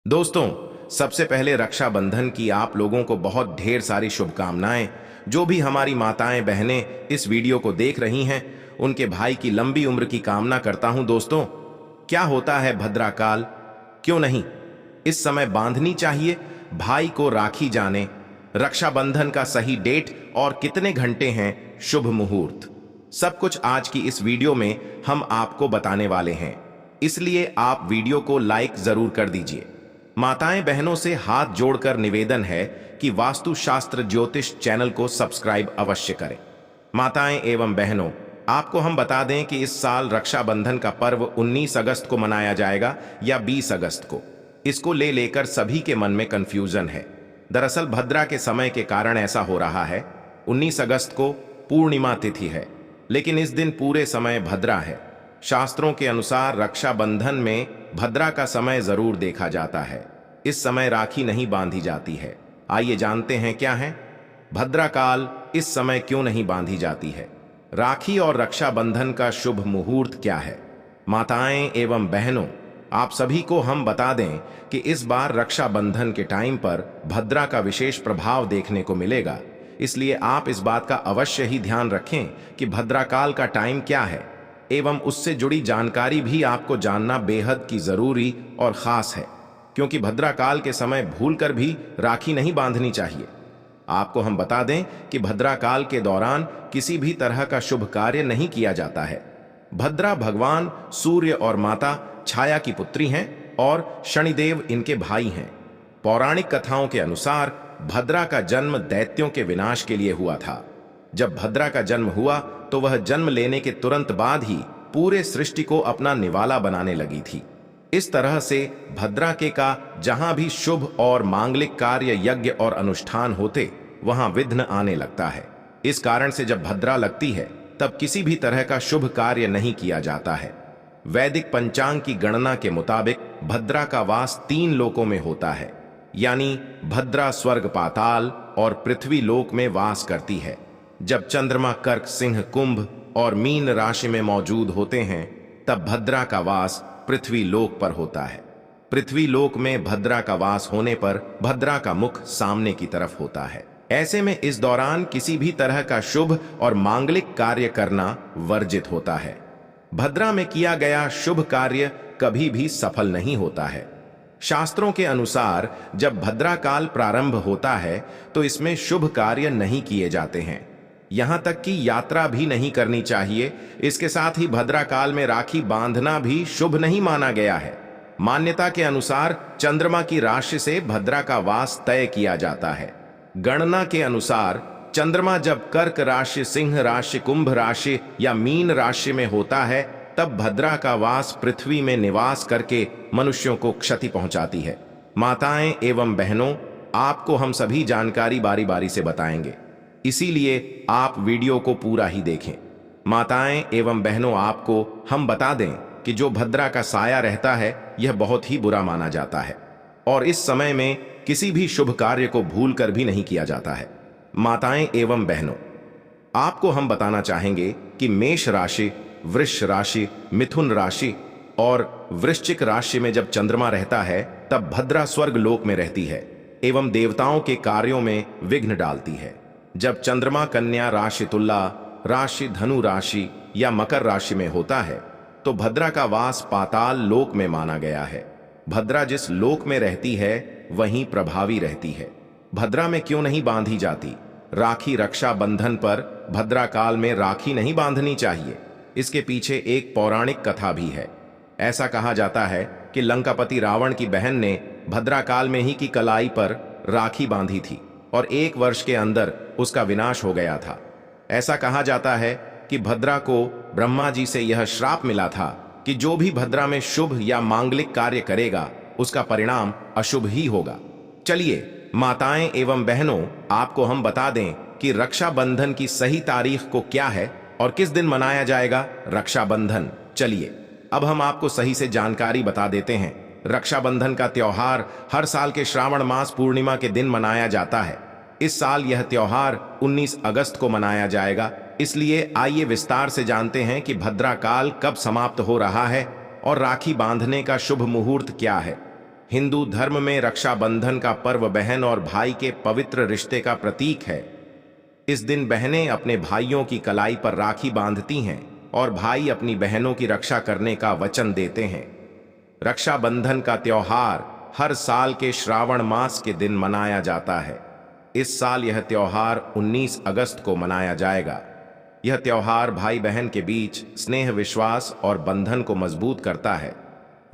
दोस्तों, सबसे पहले रक्षाबंधन की आप लोगों को बहुत ढेर सारी शुभकामनाएं। जो भी हमारी माताएं बहनें इस वीडियो को देख रही हैं, उनके भाई की लंबी उम्र की कामना करता हूं। दोस्तों, क्या होता है भद्राकाल? क्यों नहीं इस समय बांधनी चाहिए भाई को राखी? जाने रक्षाबंधन का सही डेट और कितने घंटे हैं शुभ मुहूर्त। सब कुछ आज की इस वीडियो में हम आपको बताने वाले हैं, इसलिए आप वीडियो को लाइक जरूर कर दीजिए। माताएं बहनों से हाथ जोड़कर निवेदन है कि वास्तुशास्त्र ज्योतिष चैनल को सब्सक्राइब अवश्य करें। माताएं एवं बहनों, आपको हम बता दें कि इस साल रक्षाबंधन का पर्व 19 अगस्त को मनाया जाएगा या 20 अगस्त को। इसको लेकर सभी के मन में कंफ्यूजन है। दरअसल भद्रा के समय के कारण ऐसा हो रहा है। 19 अगस्त को पूर्णिमा तिथि है, लेकिन इस दिन पूरे समय भद्रा है। शास्त्रों के अनुसार रक्षाबंधन में भद्रा का समय जरूर देखा जाता है। इस समय राखी नहीं बांधी जाती है। आइए जानते हैं क्या है भद्रा काल, इस समय क्यों नहीं बांधी जाती है, राखी और रक्षाबंधन का शुभ मुहूर्त क्या है। माताएं एवं बहनों, आप सभी को हम बता दें कि इस बार रक्षाबंधन के टाइम पर भद्रा का विशेष प्रभाव देखने को मिलेगा। इसलिए आप इस बात का अवश्य ही ध्यान रखें कि भद्रा काल का टाइम क्या है एवं उससे जुड़ी जानकारी भी आपको जानना बेहद की जरूरी और खास है, क्योंकि भद्रा काल के समय भूलकर भी राखी नहीं बांधनी चाहिए। आपको हम बता दें कि भद्रा काल के दौरान किसी भी तरह का शुभ कार्य नहीं किया जाता है। भद्रा भगवान सूर्य और माता छाया की पुत्री हैं और शनिदेव इनके भाई हैं। पौराणिक कथाओं के अनुसार भद्रा का जन्म दैत्यों के विनाश के लिए हुआ था। जब भद्रा का जन्म हुआ तो वह जन्म लेने के तुरंत बाद ही पूरे सृष्टि को अपना निवाला बनाने लगी थी। इस तरह से भद्रा के का जहां भी शुभ और मांगलिक कार्य, यज्ञ और अनुष्ठान होते, वहां विघ्न आने लगता है। इस कारण से जब भद्रा लगती है तब किसी भी तरह का शुभ कार्य नहीं किया जाता है। वैदिक पंचांग की गणना के मुताबिक भद्रा का वास 3 लोकों में होता है, यानी भद्रा स्वर्ग, पाताल और पृथ्वी लोक में वास करती है। जब चंद्रमा कर्क, सिंह, कुंभ और मीन राशि में मौजूद होते हैं तब भद्रा का वास पृथ्वी लोक पर होता है। पृथ्वी लोक में भद्रा का वास होने पर भद्रा का मुख सामने की तरफ होता है। ऐसे में इस दौरान किसी भी तरह का शुभ और मांगलिक कार्य करना वर्जित होता है। भद्रा में किया गया शुभ कार्य कभी भी सफल नहीं होता है। शास्त्रों के अनुसार जब भद्रा काल प्रारंभ होता है तो इसमें शुभ कार्य नहीं किए जाते हैं, यहां तक कि यात्रा भी नहीं करनी चाहिए। इसके साथ ही भद्रा काल में राखी बांधना भी शुभ नहीं माना गया है। मान्यता के अनुसार चंद्रमा की राशि से भद्रा का वास तय किया जाता है। गणना के अनुसार चंद्रमा जब कर्क राशि, सिंह राशि, कुंभ राशि या मीन राशि में होता है तब भद्रा का वास पृथ्वी में निवास करके मनुष्यों को क्षति पहुंचाती है। माताएं एवं बहनों, आपको हम सभी जानकारी बारी बारी से बताएंगे, इसीलिए आप वीडियो को पूरा ही देखें। माताएं एवं बहनों, आपको हम बता दें कि जो भद्रा का साया रहता है यह बहुत ही बुरा माना जाता है और इस समय में किसी भी शुभ कार्य को भूलकर भी नहीं किया जाता है। माताएं एवं बहनों, आपको हम बताना चाहेंगे कि मेष राशि, वृष राशि, मिथुन राशि और वृश्चिक राशि में जब चंद्रमा रहता है तब भद्रा स्वर्ग लोक में रहती है एवं देवताओं के कार्यों में विघ्न डालती है। जब चंद्रमा कन्या राशि, तुला राशि, धनु राशि या मकर राशि में होता है तो भद्रा का वास पाताल लोक में माना गया है। भद्रा जिस लोक में रहती है वहीं प्रभावी रहती है। भद्रा में क्यों नहीं बांधी जाती राखी? रक्षाबंधन पर भद्रा काल में राखी नहीं बांधनी चाहिए। इसके पीछे एक पौराणिक कथा भी है। ऐसा कहा जाता है कि लंकापति रावण की बहन ने भद्रा काल में ही की कलाई पर राखी बांधी थी और 1 वर्ष के अंदर उसका विनाश हो गया था। ऐसा कहा जाता है कि भद्रा को ब्रह्मा जी से यह श्राप मिला था कि जो भी भद्रा में शुभ या मांगलिक कार्य करेगा उसका परिणाम अशुभ ही होगा। चलिए माताएं एवं बहनों, आपको हम बता दें कि रक्षाबंधन की सही तारीख को क्या है और किस दिन मनाया जाएगा रक्षाबंधन। चलिए अब हम आपको सही से जानकारी बता देते हैं। रक्षाबंधन का त्योहार हर साल के श्रावण मास पूर्णिमा के दिन मनाया जाता है। इस साल यह त्योहार 19 अगस्त को मनाया जाएगा। इसलिए आइए विस्तार से जानते हैं कि भद्रा काल कब समाप्त हो रहा है और राखी बांधने का शुभ मुहूर्त क्या है। हिंदू धर्म में रक्षाबंधन का पर्व बहन और भाई के पवित्र रिश्ते का प्रतीक है। इस दिन बहनें अपने भाइयों की कलाई पर राखी बांधती हैं और भाई अपनी बहनों की रक्षा करने का वचन देते हैं। रक्षाबंधन का त्योहार हर साल के श्रावण मास के दिन मनाया जाता है। इस साल यह त्योहार 19 अगस्त को मनाया जाएगा। यह त्योहार भाई बहन के बीच स्नेह, विश्वास और बंधन को मजबूत करता है।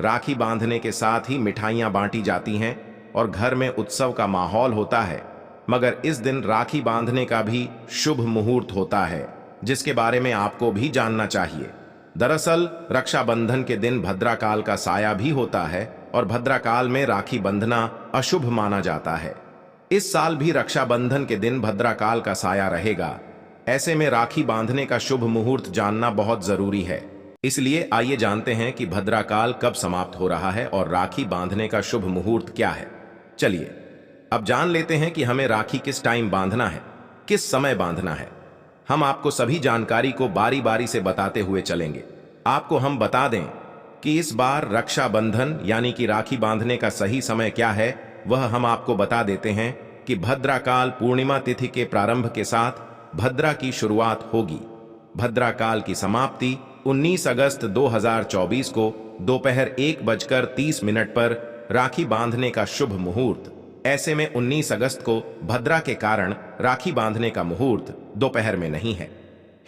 राखी बांधने के साथ ही मिठाइयां बांटी जाती हैं और घर में उत्सव का माहौल होता है। मगर इस दिन राखी बांधने का भी शुभ मुहूर्त होता है, जिसके बारे में आपको भी जानना चाहिए। दरअसल रक्षाबंधन के दिन भद्राकाल का साया भी होता है और भद्राकाल में राखी बंधना अशुभ माना जाता है। इस साल भी रक्षाबंधन के दिन भद्राकाल का साया रहेगा। ऐसे में राखी बांधने का शुभ मुहूर्त जानना बहुत जरूरी है। इसलिए आइए जानते हैं कि भद्राकाल कब समाप्त हो रहा है और राखी बांधने का शुभ मुहूर्त क्या है। चलिए अब जान लेते हैं कि हमें राखी किस टाइम बांधना है, किस समय बांधना है। हम आपको सभी जानकारी को बारी बारी से बताते हुए चलेंगे। आपको हम बता दें कि इस बार रक्षाबंधन यानी कि राखी बांधने का सही समय क्या है, वह हम आपको बता देते हैं कि भद्राकाल पूर्णिमा तिथि के प्रारंभ के साथ भद्रा की शुरुआत होगी। भद्राकाल की समाप्ति 19 अगस्त 2024 को दोपहर 1:30 पर राखी बांधने का शुभ मुहूर्त। ऐसे में 19 अगस्त को भद्रा के कारण राखी बांधने का मुहूर्त दोपहर में नहीं है।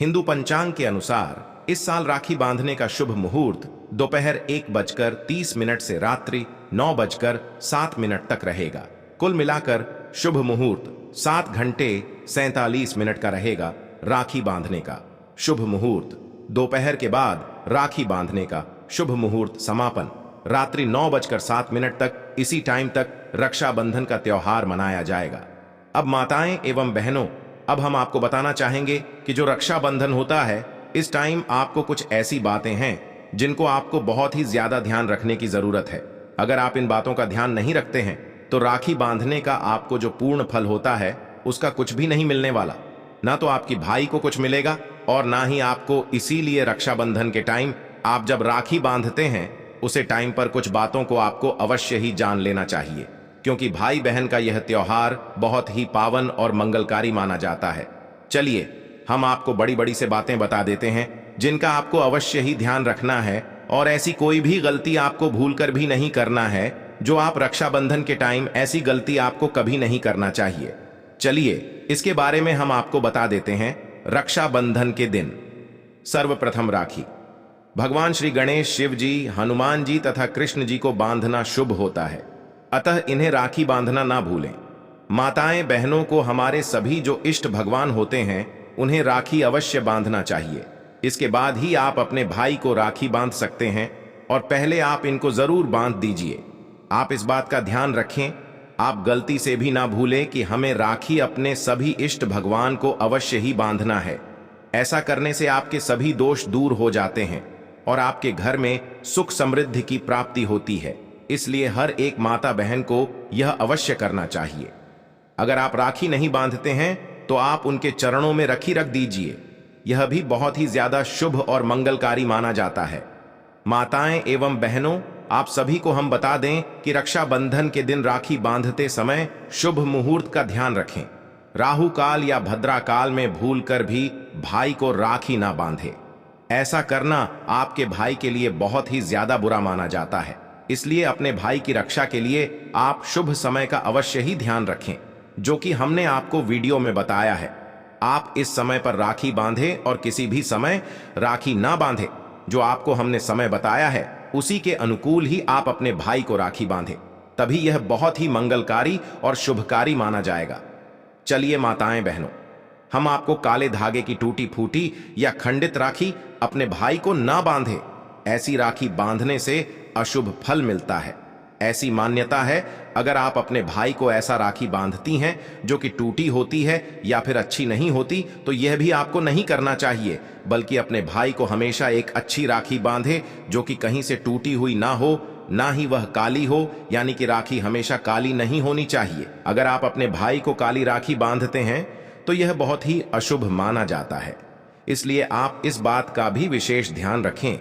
हिंदू पंचांग के अनुसार इस साल राखी बांधने का शुभ मुहूर्त दोपहर 1:30 से रात्रि 9:07 तक रहेगा। कुल मिलाकर शुभ मुहूर्त 7 घंटे 47 मिनट का रहेगा। राखी बांधने का शुभ मुहूर्त दोपहर के बाद राखी बांधने का शुभ मुहूर्त समापन रात्रि 9:07 तक। इसी टाइम तक रक्षाबंधन का त्योहार मनाया जाएगा। अब माताएं एवं बहनों, अब हम आपको बताना चाहेंगे कि जो रक्षाबंधन होता है, इस टाइम आपको कुछ ऐसी बातें हैं जिनको आपको बहुत ही ज्यादा ध्यान रखने की जरूरत है। अगर आप इन बातों का ध्यान नहीं रखते हैं तो राखी बांधने का आपको जो पूर्ण फल होता है उसका कुछ भी नहीं मिलने वाला। ना तो आपकी भाई को कुछ मिलेगा और ना ही आपको। इसीलिए रक्षाबंधन के टाइम आप जब राखी बांधते हैं उसे टाइम पर कुछ बातों को आपको अवश्य ही जान लेना चाहिए, क्योंकि भाई बहन का यह त्योहार बहुत ही पावन और मंगलकारी माना जाता है। चलिए हम आपको बड़ी बड़ी से बातें बता देते हैं जिनका आपको अवश्य ही ध्यान रखना है और ऐसी कोई भी गलती आपको भूलकर भी नहीं करना है। जो आप रक्षाबंधन के टाइम ऐसी गलती आपको कभी नहीं करना चाहिए। चलिए इसके बारे में हम आपको बता देते हैं। रक्षाबंधन के दिन सर्वप्रथम राखी भगवान श्री गणेश, शिव जी, हनुमान जी तथा कृष्ण जी को बांधना शुभ होता है, अतः इन्हें राखी बांधना ना भूलें। माताएं बहनों को हमारे सभी जो इष्ट भगवान होते हैं उन्हें राखी अवश्य बांधना चाहिए। इसके बाद ही आप अपने भाई को राखी बांध सकते हैं और पहले आप इनको जरूर बांध दीजिए। आप इस बात का ध्यान रखें, आप गलती से भी ना भूलें कि हमें राखी अपने सभी इष्ट भगवान को अवश्य ही बांधना है। ऐसा करने से आपके सभी दोष दूर हो जाते हैं और आपके घर में सुख समृद्धि की प्राप्ति होती है। इसलिए हर एक माता बहन को यह अवश्य करना चाहिए। अगर आप राखी नहीं बांधते हैं तो आप उनके चरणों में रखी रख दीजिए। यह भी बहुत ही ज्यादा शुभ और मंगलकारी माना जाता है। माताएं एवं बहनों, आप सभी को हम बता दें कि रक्षाबंधन के दिन राखी बांधते समय शुभ मुहूर्त का ध्यान रखें। राहु काल या भद्रा काल में भूलकर भी भाई को राखी ना बांधे। ऐसा करना आपके भाई के लिए बहुत ही ज्यादा बुरा माना जाता है। इसलिए अपने भाई की रक्षा के लिए आप शुभ समय का अवश्य ही ध्यान रखें, जो कि हमने आपको वीडियो में बताया है। आप इस समय पर राखी बांधें और किसी भी समय राखी ना बांधें। जो आपको हमने समय बताया है उसी के अनुकूल ही आप अपने भाई को राखी बांधें, तभी यह बहुत ही मंगलकारी और शुभकारी माना जाएगा। चलिए माताएं बहनों, हम आपको काले धागे की टूटी फूटी या खंडित राखी अपने भाई को ना बांधे। ऐसी राखी बांधने से अशुभ फल मिलता है। ऐसी मान्यता है, अगर आप अपने भाई को ऐसा राखी बांधती हैं जो कि टूटी होती है या फिर अच्छी नहीं होती, तो यह भी आपको नहीं करना चाहिए, बल्कि अपने भाई को हमेशा एक अच्छी राखी बांधे जो कि कहीं से टूटी हुई ना हो, ना ही वह काली हो, यानी कि राखी हमेशा काली नहीं होनी चाहिए। अगर आप अपने भाई को काली राखी बांधते हैं तो यह बहुत ही अशुभ माना जाता है। इसलिए आप इस बात का भी विशेष ध्यान रखें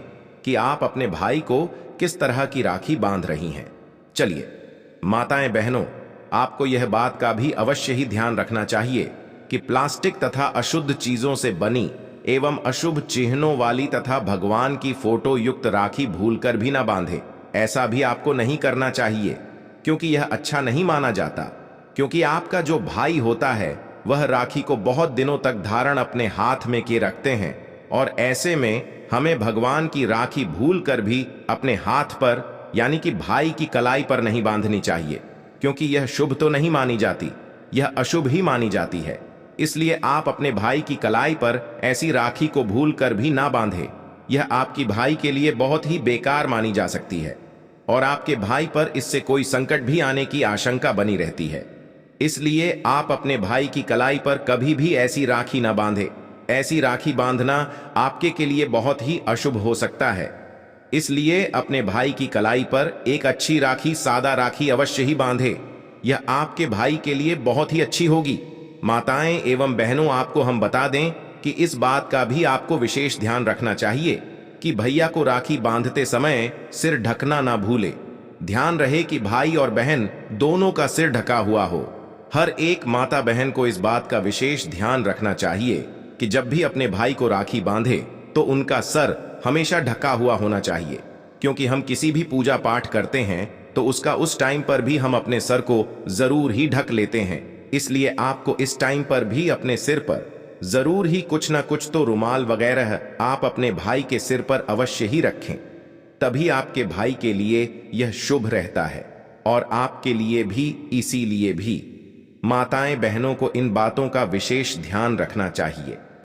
कि आप अपने भाई को किस तरह की राखी बांध रही हैं। चलिए माताएं बहनों, आपको यह बात का भी अवश्य ही ध्यान रखना चाहिए कि प्लास्टिक तथा अशुद्ध चीजों से बनी एवं अशुभ चिन्हों वाली तथा भगवान की फोटो युक्त राखी भूलकर भी ना बांधे। ऐसा भी आपको नहीं करना चाहिए, क्योंकि यह अच्छा नहीं माना जाता। क्योंकि आपका जो भाई होता है वह राखी को बहुत दिनों तक धारण अपने हाथ में किए रखते हैं, और ऐसे में हमें भगवान की राखी भूल कर भी अपने हाथ पर यानी कि भाई की कलाई पर नहीं बांधनी चाहिए, क्योंकि यह शुभ तो नहीं मानी जाती, यह अशुभ ही मानी जाती है। इसलिए आप अपने भाई की कलाई पर ऐसी राखी को भूल कर भी ना बांधे। यह आपकी भाई के लिए बहुत ही बेकार मानी जा सकती है और आपके भाई पर इससे कोई संकट भी आने की आशंका बनी रहती है। इसलिए आप अपने भाई की कलाई पर कभी भी ऐसी राखी ना बांधे। ऐसी राखी बांधना आपके लिए बहुत ही अशुभ हो सकता है। इसलिए अपने भाई की कलाई पर एक अच्छी राखी, सादा राखी अवश्य ही बांधे। यह आपके भाई के लिए बहुत ही अच्छी होगी। माताएं एवं बहनों, आपको हम बता दें कि इस बात का भी आपको विशेष ध्यान रखना चाहिए कि भैया को राखी बांधते समय सिर ढकना ना भूले। ध्यान रहे कि भाई और बहन दोनों का सिर ढका हुआ हो। हर एक माता बहन को इस बात का विशेष ध्यान रखना चाहिए कि जब भी अपने भाई को राखी बांधे तो उनका सर हमेशा ढका हुआ होना चाहिए, क्योंकि हम किसी भी पूजा पाठ करते हैं तो उसका उस टाइम पर भी हम अपने सर को जरूर ही ढक लेते हैं। इसलिए आपको इस टाइम पर भी अपने सिर पर जरूर ही कुछ ना कुछ तो रुमाल वगैरह आप अपने भाई के सिर पर अवश्य ही रखें। तभी आपके भाई के लिए यह शुभ रहता है और आपके लिए भी। इसीलिए भी माताएं बहनों को इन बातों का विशेष ध्यान रखना चाहिए।